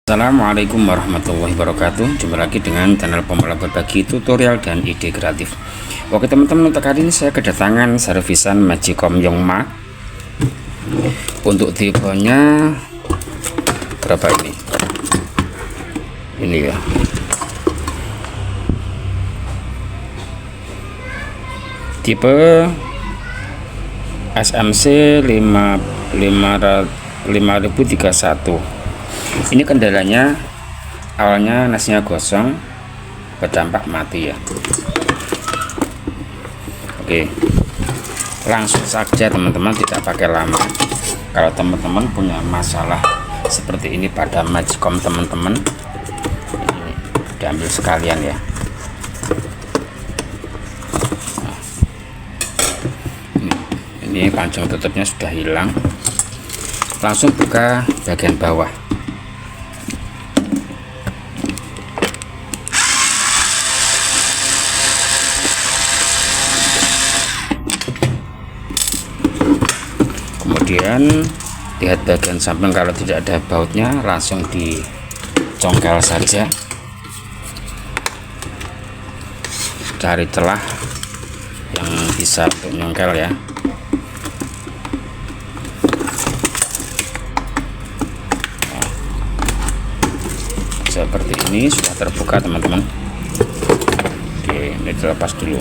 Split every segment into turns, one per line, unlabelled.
Assalamualaikum warahmatullahi wabarakatuh. Jumpa lagi dengan channel pemula berbagi tutorial dan ide kreatif. Oke teman-teman, untuk kali ini saya kedatangan servisan Magicom Yongma. Untuk tipenya berapa ini? Ini ya. Tipe SMC 5031. Ini kendalanya awalnya nasinya gosong, berdampak mati ya. Oke, langsung saja teman-teman, tidak pakai lama. Kalau teman-teman punya masalah seperti ini pada Magicom teman-teman, ini diambil sekalian ya. Nah, ini pancung tutupnya sudah hilang. Langsung buka bagian bawah. Kemudian lihat bagian samping, kalau tidak ada bautnya langsung dicongkel saja. Cari celah yang bisa untuk nyongkel ya. Nah, seperti ini sudah terbuka teman-teman. Oke, ini dilepas dulu.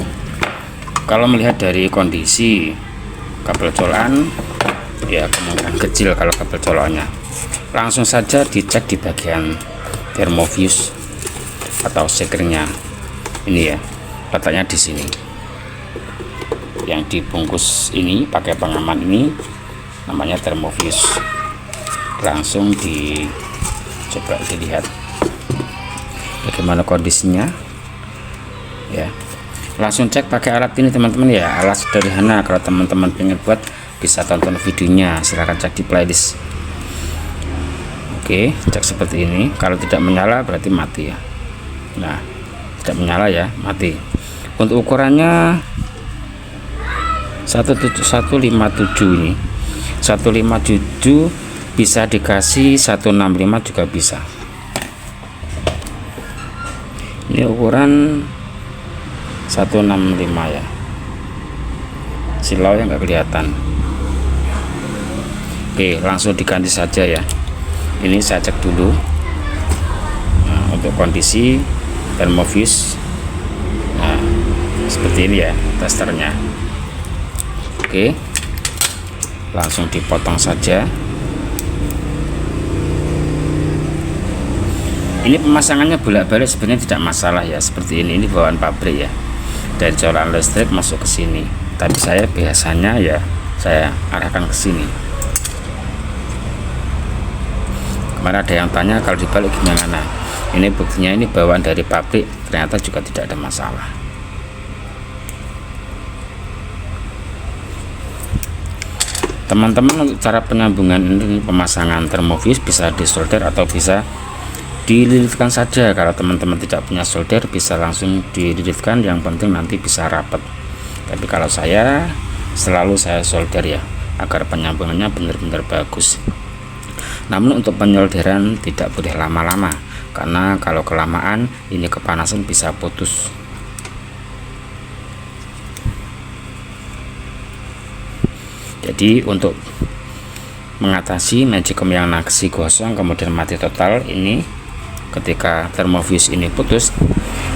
Kalau melihat dari kondisi kabel colokan ya, kemungkinan kecil kalau kabel colokannya. Langsung saja dicek di bagian termofuse atau sekernya. Ini ya, letaknya di sini. Yang dibungkus ini pakai pengaman ini namanya termofuse. Langsung coba dilihat bagaimana kondisinya ya. Langsung cek pakai alat ini teman-teman ya, alat sederhana. Kalau teman-teman pengen buat, bisa tonton videonya, silahkan cek di playlist. Oke, cek seperti ini. Kalau tidak menyala berarti mati ya. Nah, tidak menyala ya, mati. Untuk ukurannya 157 ini, 157 bisa dikasih 165 juga bisa. Ini ukuran 165 ya, silau yang nggak kelihatan. Oke, langsung diganti saja ya. Ini saya cek dulu. Nah, untuk kondisi termofuse, nah seperti ini ya testernya. Oke, langsung dipotong saja. Ini pemasangannya bolak-balik sebenarnya tidak masalah ya, seperti ini bawaan pabrik ya, dari colokan listrik masuk ke sini. Tapi saya biasanya ya saya arahkan ke sini. Kemarin ada yang tanya kalau dibalik gimana. Ini buktinya, ini bawaan dari pabrik, ternyata juga tidak ada masalah. Teman-teman, untuk cara penyambungan ini, pemasangan termofuse bisa disolder atau bisa dililitkan saja. Kalau teman-teman tidak punya solder, bisa langsung dililitkan, yang penting nanti bisa rapat. Tapi kalau saya selalu solder ya, agar penyambungannya benar-benar bagus. Namun untuk penyolderan tidak boleh lama-lama, karena kalau kelamaan ini kepanasan bisa putus. Jadi untuk mengatasi Magicom yang nasi gosong kemudian mati total ini, ketika termofuse ini putus,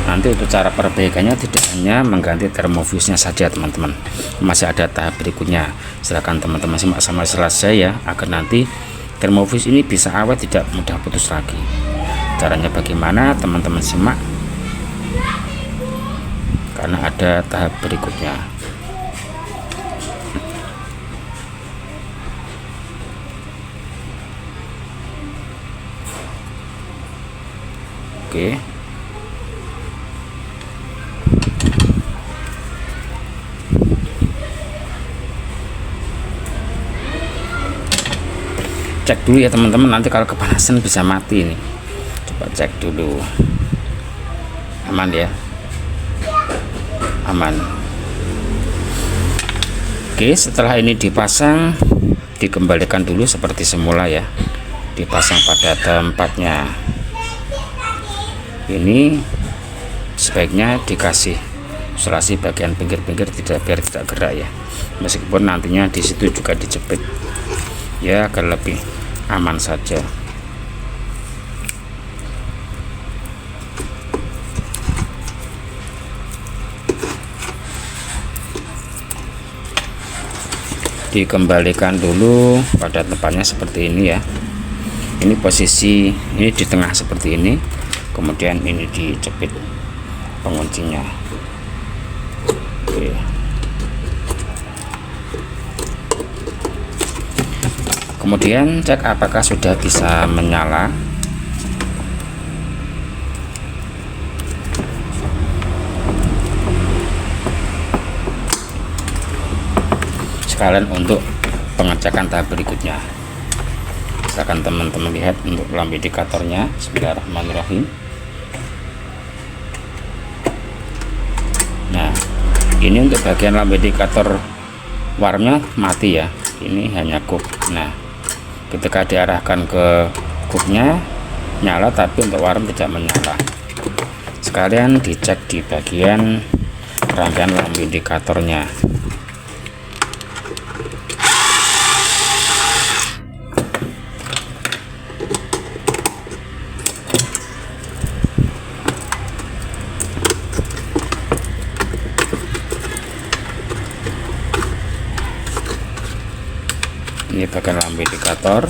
nanti untuk cara perbaikannya tidak hanya mengganti termofuse-nya saja teman-teman, masih ada tahap berikutnya. Silahkan teman-teman simak sampai selesai ya, agar nanti termofuse ini bisa awet, tidak mudah putus lagi. Caranya bagaimana, teman-teman simak, karena ada tahap berikutnya. Oke, cek dulu ya teman-teman, nanti kalau kepanasan bisa mati ini. Coba cek dulu, aman ya, aman. Oke, setelah ini dipasang, dikembalikan dulu seperti semula ya. dipasang pada tempatnya. Ini sebaiknya dikasih isolasi bagian pinggir-pinggir biar tidak gerak ya, meskipun nantinya di situ juga dijepit ya agar lebih aman saja. Dikembalikan dulu pada tempatnya seperti ini ya. Ini posisi ini di tengah seperti ini, kemudian ini dijepit penguncinya. Oke. Kemudian cek apakah sudah bisa menyala. Sekalian untuk pengecekan tahap berikutnya, silakan teman-teman lihat untuk lampu indikatornya. Bismillahirrahmanirrahim. Nah, ini untuk bagian lampu indikator warmnya mati ya, ini hanya kup. Nah, ketika diarahkan ke kupnya nyala, tapi untuk warm tidak menyala. Sekalian dicek di bagian rangkaian lampu indikatornya. Ini bagian lampu indikator.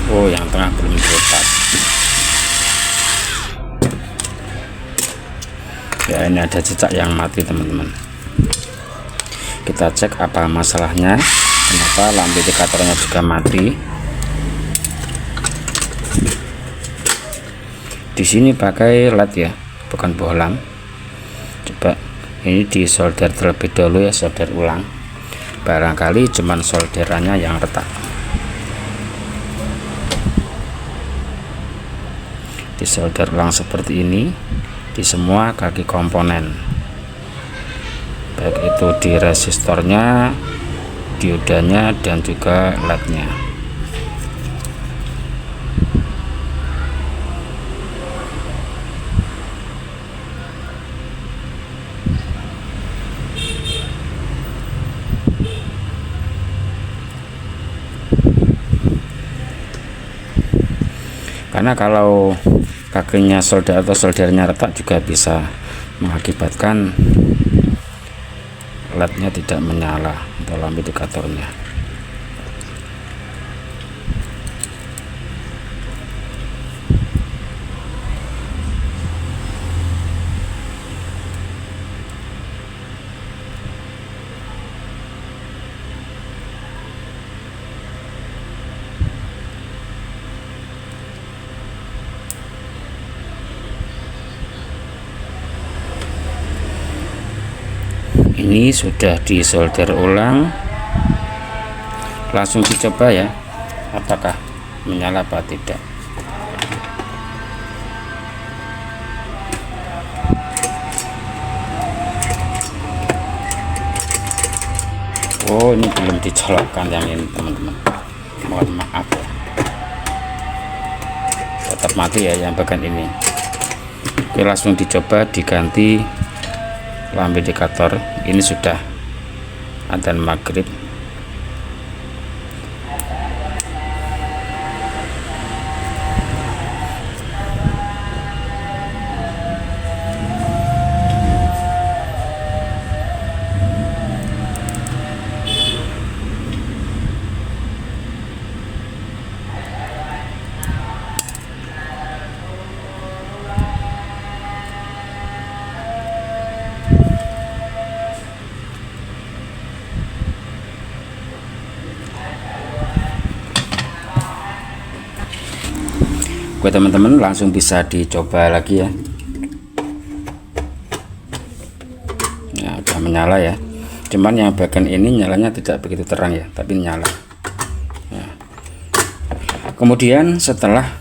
Oh, yang tengah belum dilepas. Ya, ini ada cecak yang mati teman-teman. Kita cek apa masalahnya, kenapa lampu indikatornya juga mati. Di sini pakai LED ya, bukan bohlam. Coba ini di solder terlebih dahulu ya, solder ulang. Barangkali cuman solderannya yang retak. Di solder ulang seperti ini di semua kaki komponen, baik itu di resistornya, diodanya, dan juga LED-nya. Karena kalau kakinya solder atau soldernya retak juga bisa mengakibatkan LED-nya tidak menyala atau lampu indikatornya. Ini sudah disolder ulang, langsung dicoba ya apakah menyala apa tidak. Oh, ini belum dicolokkan yang ini teman-teman, mohon maaf ya, tetap mati ya yang bagian ini. Oke, langsung dicoba diganti lampu indikator. Ini sudah adzan maghrib. Oke teman-teman, langsung bisa dicoba lagi ya. Nah, udah menyala ya. cuman yang bagian ini nyalanya tidak begitu terang ya, tapi nyala. Nah, kemudian setelah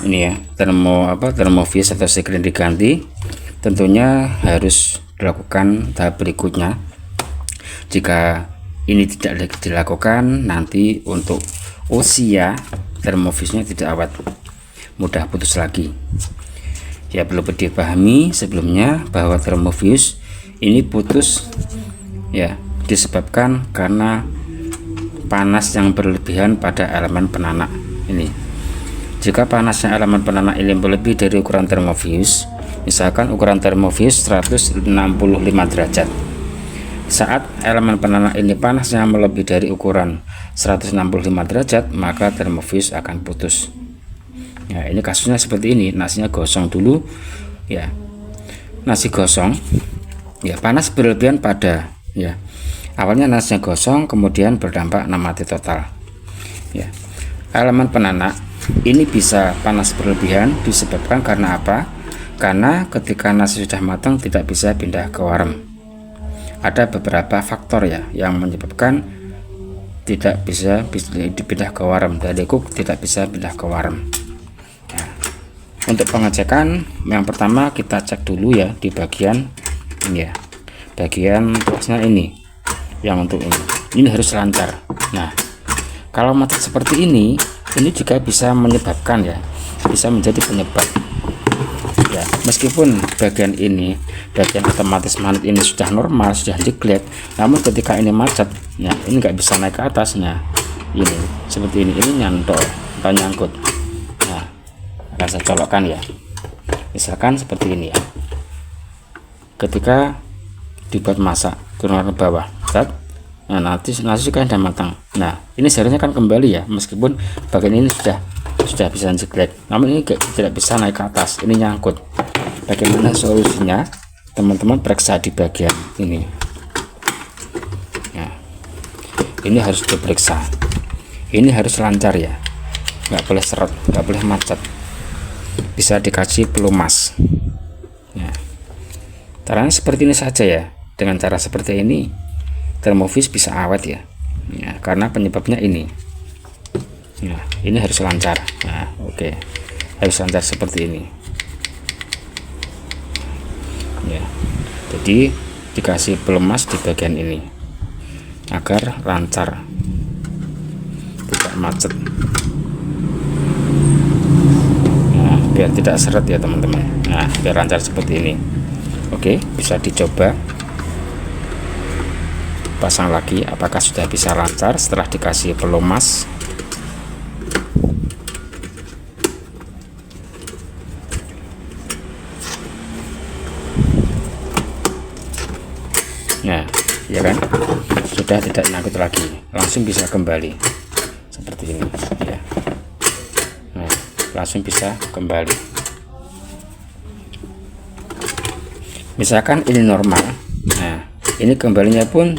ini ya termofuse atau screen diganti, tentunya harus dilakukan tahap berikutnya. Jika ini tidak dilakukan, nanti untuk usia termofuse-nya tidak awet, mudah putus lagi. Ya, perlu dipahami sebelumnya bahwa termofuse ini putus ya disebabkan karena panas yang berlebihan pada elemen penanak ini. Jika panasnya elemen penanak ini lebih dari ukuran termofuse, misalkan ukuran termofuse 165 derajat, saat elemen penanak ini panasnya melebihi dari ukuran 165 derajat, maka termofuse akan putus. Ya, ini kasusnya seperti ini. Nasinya gosong dulu ya, nasi gosong ya, panas berlebihan pada ya, awalnya nasinya gosong, kemudian berdampak mati total ya. Elemen penanak ini bisa panas berlebihan disebabkan karena apa? Karena ketika nasi sudah matang tidak bisa pindah ke warem. Ada beberapa faktor ya yang menyebabkan tidak bisa dipindah ke warem, dari cook tidak bisa pindah ke warem. Nah, untuk pengecekan yang pertama kita cek dulu ya di bagian ini ya, bagian tuasnya ini, yang untuk ini harus lancar. Nah, kalau macet seperti ini juga bisa menyebabkan ya, bisa menjadi penyebab ya. Meskipun bagian ini, bagian otomatis magnet ini sudah normal, sudah diklik, namun ketika ini macet ya, ini nggak bisa naik ke atasnya. Ini seperti ini nyantol atau nyangkut. Nah, akan saya colokkan ya, misalkan seperti ini ya. Ketika dibuat masak turun ke bawah, nah nanti nasi kan sudah matang. Nah, ini seharusnya kan kembali ya, meskipun bagian ini sudah bisa jeglek, namun ini tidak bisa naik ke atas, ini nyangkut. Bagaimana solusinya? Teman-teman periksa di bagian ini. Nah, ini harus diperiksa. Ini harus lancar ya, nggak boleh seret, nggak boleh macet. Bisa dikasih pelumas. Nah, caranya seperti ini saja ya. Dengan cara seperti ini termofuse bisa awet ya. Ya, karena penyebabnya ini. Nah, ini harus lancar. Nah, oke. Harus lancar seperti ini. Ya. Jadi dikasih pelumas di bagian ini agar lancar, tidak macet. Nah, biar tidak seret ya teman-teman. Nah, biar lancar seperti ini. Oke, bisa dicoba. Pasang lagi, apakah sudah bisa lancar setelah dikasih pelumas. Nah, ya kan, sudah tidak nyangkut lagi, langsung bisa kembali seperti ini ya. Nah, langsung bisa kembali. Misalkan ini normal, nah ini kembalinya pun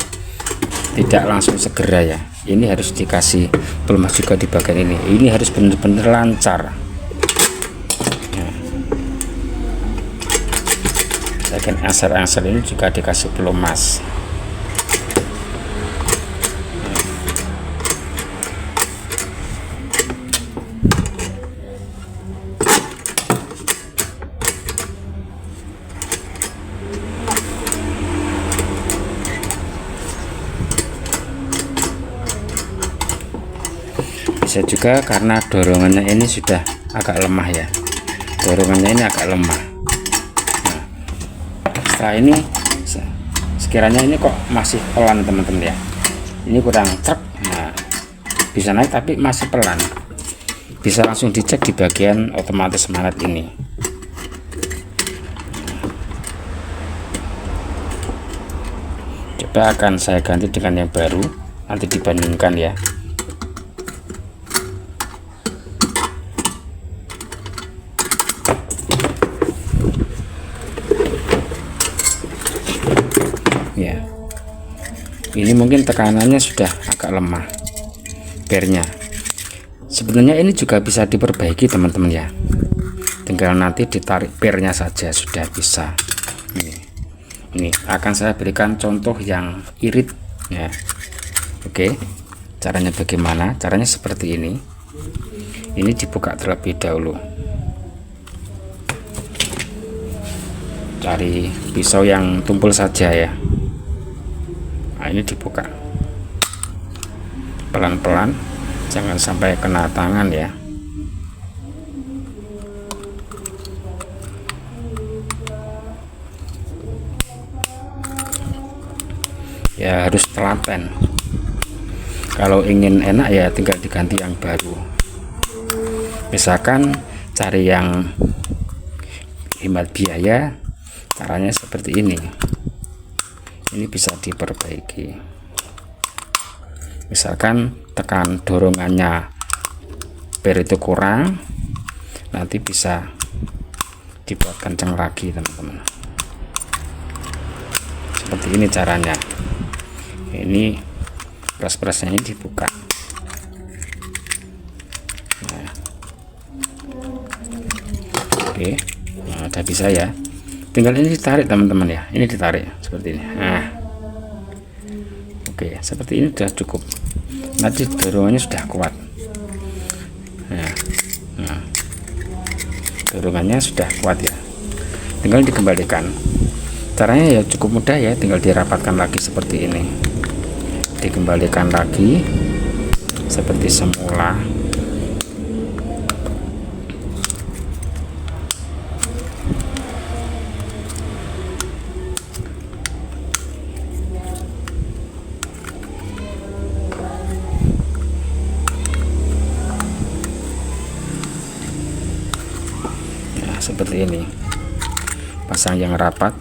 tidak langsung segera ya. Ini harus dikasih pelumas juga di bagian ini. Ini harus benar-benar lancar. Nah, bagian angsel-angsel ini juga dikasih pelumas. Bisa juga karena dorongannya ini sudah agak lemah ya, dorongannya ini agak lemah. Nah, setelah ini sekiranya ini kok masih pelan teman-teman ya, ini kurang truk. Nah, bisa naik tapi masih pelan, bisa langsung dicek di bagian otomatis magnet ini. Coba akan saya ganti dengan yang baru, nanti dibandingkan ya. Ya, ini mungkin tekanannya sudah agak lemah pernya. Sebenarnya ini juga bisa diperbaiki teman-teman ya, tinggal nanti ditarik pernya saja sudah bisa. Ini Ini akan saya berikan contoh yang irit ya. Oke, caranya bagaimana? Caranya seperti ini. Ini dibuka terlebih dahulu. Cari pisau yang tumpul saja ya. Nah, ini dibuka pelan-pelan, jangan sampai kena tangan ya. Ya harus telaten. Kalau ingin enak ya tinggal diganti yang baru. Misalkan cari yang hemat biaya, caranya seperti ini. Ini bisa diperbaiki. Misalkan tekan dorongannya per itu kurang, nanti bisa dibuat kencang lagi teman-teman. Seperti ini caranya. Ini pres-presnya ini dibuka. Nah. Oke, nah, udah bisa ya. Tinggal ini ditarik teman-teman ya. Ini ditarik seperti ini. Nah, oke, seperti ini sudah cukup. Nanti dorongannya sudah kuat. Nah, dorongannya sudah kuat ya. Tinggal dikembalikan. Caranya ya cukup mudah ya. Tinggal dirapatkan lagi seperti ini. Dikembalikan lagi seperti semula. Nah, seperti ini. Pasang yang rapat.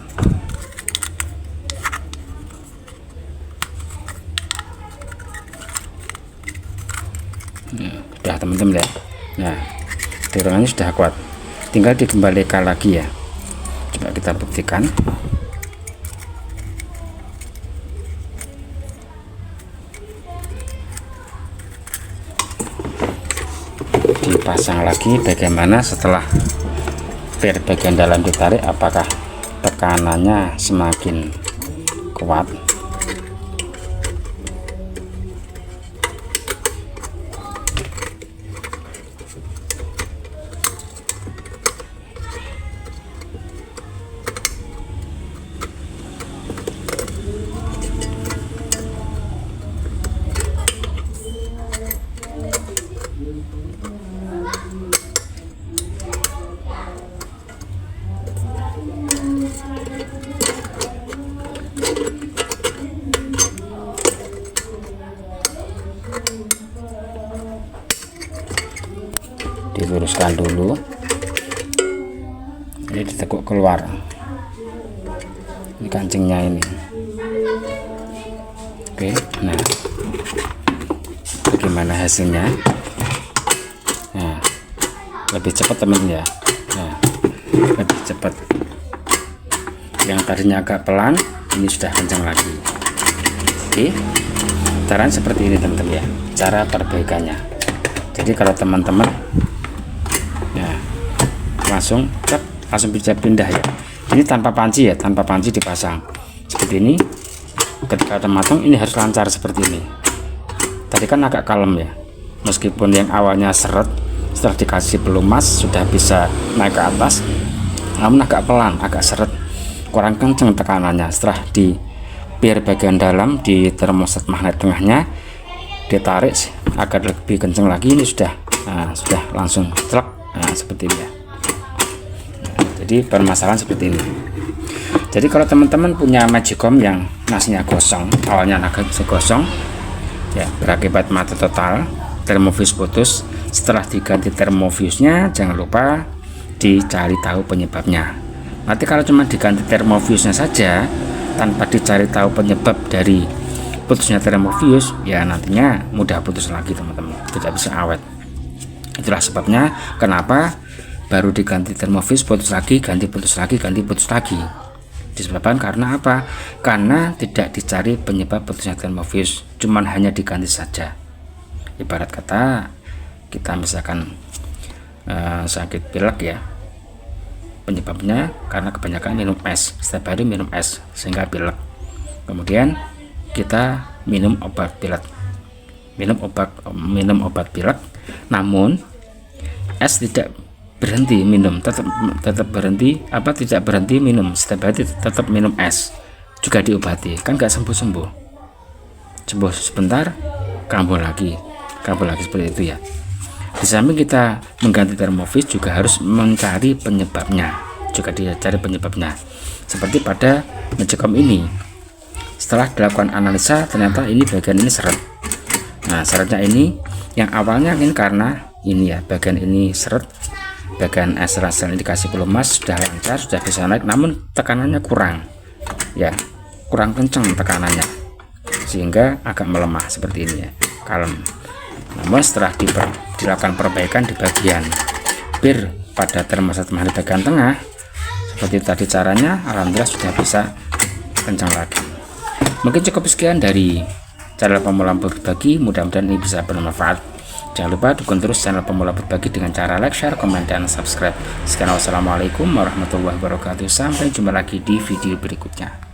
Sudah teman-teman ya. Nah, dorongannya sudah kuat, tinggal dikembalikan lagi ya. Coba kita buktikan. Dipasang lagi. Bagaimana setelah per bagian dalam ditarik, apakah tekanannya semakin kuat? Diluruskan dulu, ini ditekuk keluar, ini kancingnya ini. Oke, nah bagaimana hasilnya? Nah, lebih cepat teman-teman ya. Nah, lebih cepat. Yang tadinya agak pelan, ini sudah kencang lagi. Oke, caranya seperti ini teman-teman ya. Cara perbaikannya. Jadi kalau teman-teman langsung bisa pindah ya. Ini tanpa panci ya, tanpa panci dipasang seperti ini. Ketika udah matang, ini harus lancar seperti ini. Tadi kan agak kalem ya, meskipun yang awalnya seret, setelah dikasih pelumas sudah bisa naik ke atas, namun agak pelan, agak seret, kurang kenceng tekanannya. Setelah di pier bagian dalam, di termostat magnet tengahnya ditarik agar lebih kenceng lagi, ini sudah langsung truk. Nah, seperti ini ya. Jadi permasalahan seperti ini. Jadi kalau teman-teman punya magicom yang nasnya gosong, awalnya naga gosong ya, berakibat mati total, termofuse putus, setelah diganti termofuse-nya jangan lupa dicari tahu penyebabnya. Nanti kalau cuma diganti termofuse-nya saja tanpa dicari tahu penyebab dari putusnya termofuse, ya nantinya mudah putus lagi teman-teman, tidak bisa awet. Itulah sebabnya kenapa baru diganti termofuse putus lagi, ganti putus lagi, ganti putus lagi. Disebabkan karena apa? Karena tidak dicari penyebab putusnya termofuse, cuman hanya diganti saja. Ibarat kata kita misalkan sakit pilek ya, penyebabnya karena kebanyakan minum es, setiap hari minum es sehingga pilek. Kemudian kita minum obat pilek, minum obat pilek, namun es tidak berhenti minum, tetap berhenti tidak berhenti minum, setiap hari tetap minum es, juga diobati, kan nggak sembuh sebentar kambuh lagi seperti itu ya. Di samping kita mengganti termovis juga harus mencari penyebabnya, seperti pada Magicom ini. Setelah dilakukan analisa ternyata ini bagian ini seret. Nah, seretnya ini yang awalnya ini karena ini ya, bagian ini seret, bagian sel indikasi pelumas sudah lancar, sudah bisa naik, namun tekanannya kurang ya, kurang kencang tekanannya sehingga agak melemah seperti ini ya, kalem. Namun setelah dilakukan perbaikan di bagian bir pada termostatima di bagian tengah seperti tadi caranya, alhamdulillah sudah bisa kencang lagi. Mungkin cukup sekian dari channel Pemula Berbagi, mudah-mudahan ini bisa bermanfaat. Jangan lupa dukung terus channel Pemula Berbagi dengan cara like, share, komen, dan subscribe. Sekian, wassalamualaikum warahmatullahi wabarakatuh. Sampai jumpa lagi di video berikutnya.